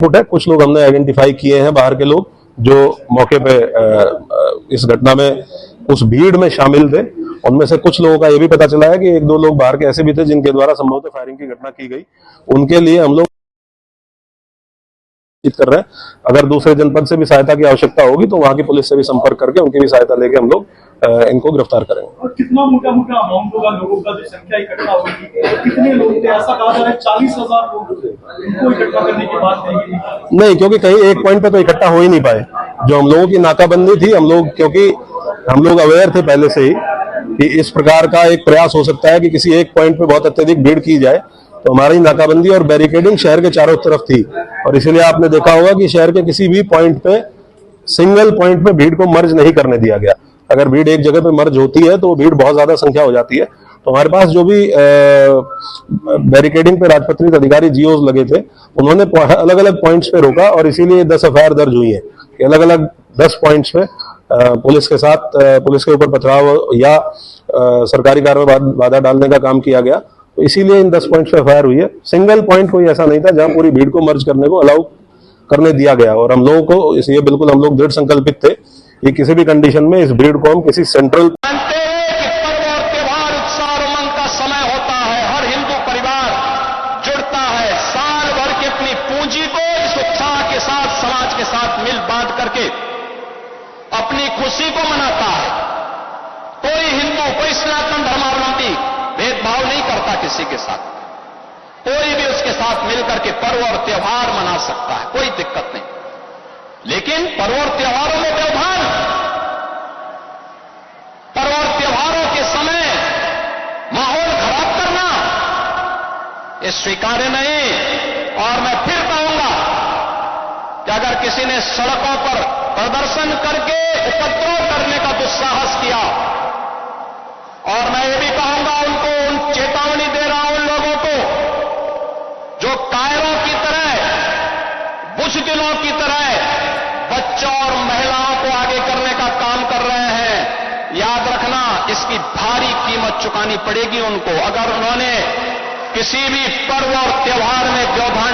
है। कुछ लोग हमने आइडेंटिफाई किए हैं, बाहर के लोग जो मौके पे इस घटना में उस भीड़ में शामिल थे। उनमें से कुछ लोगों का यह भी पता चला है कि एक दो लोग बाहर के ऐसे भी थे जिनके द्वारा संभवतः फायरिंग की घटना की गई। उनके लिए हम लोग कर रहे हैं। अगर दूसरे जनपद से भी सहायता की आवश्यकता होगी तो वहां की पुलिस से भी संपर्क करके उनकी भी सहायता लेके हम लोग इनको गिरफ्तार करेंगे। और कितना मोटा अमाउंट होगा लोगों का जो संख्या इकट्ठा होगी, कितने लोग थे? ऐसा कहा जा रहा है 40,000 लोग उनको इकट्ठा करने की बात नहीं, क्योंकि कहीं एक पॉइंट पे तो इकट्ठा हो ही नहीं पाए। जो हम लोगों की नाकाबंदी थी, क्योंकि हम लोग अवेयर थे पहले से ही कि इस प्रकार का एक प्रयास हो सकता है कि किसी एक पॉइंट पे बहुत अत्यधिक भीड़ की जाए, तो हमारी नाकाबंदी और बैरिकेडिंग शहर के चारों तरफ थी। और इसीलिए आपने देखा होगा कि शहर के किसी भी पॉइंट पे, सिंगल पॉइंट पे भीड़ को मर्ज नहीं करने दिया गया। अगर भीड़ एक जगह पे मर्ज होती है तो वो भीड़ बहुत ज्यादा संख्या हो जाती है। तो हमारे पास जो भी बैरिकेडिंग पे राजपत्रित अधिकारी जीओज लगे थे, उन्होंने अलग अलग पॉइंट्स पे रोका और इसीलिए 10 एफआईआर दर्ज हुई है। अलग अलग 10 पॉइंट्स पे पुलिस के साथ पुलिस के ऊपर पथराव या सरकारी कार्य में बाधा डालने का काम किया गया। तो इसीलिए इन 10 पॉइंट्स पे एफआईआर हुई है। सिंगल पॉइंट कोई ऐसा नहीं था जहां पूरी भीड़ को मर्ज करने को अलाउ करने दिया गया। और हम लोगों को इसलिए बिल्कुल हम लोग दृढ़ संकल्पित थे कि किसी भी कंडीशन में इस भीड़ को हम किसी सेंट्रल मिल बांट करके अपनी खुशी को मनाता है। कोई हिंदू, कोई सनातन धर्मावलंबी भेदभाव नहीं करता किसी के साथ। कोई भी उसके साथ मिलकर के पर्व और त्योहार मना सकता है, कोई दिक्कत नहीं। लेकिन पर्व और त्योहारों में व्यवधान, पर्व और त्योहारों के समय माहौल खराब करना ये स्वीकार्य नहीं। और मैं फिर कहूंगा कि अगर किसी ने सड़कों पर प्रदर्शन करके उपद्रव करने का दुस्साहस किया, और मैं ये भी कहूंगा उनको चेतावनी दे रहा हूं उन लोगों को जो कायरों की तरह, बुज़दिलों की तरह बच्चों और महिलाओं को आगे करने का काम कर रहे हैं, याद रखना इसकी भारी कीमत चुकानी पड़ेगी उनको। अगर उन्होंने किसी भी पर्व और त्योहार में व्यवधान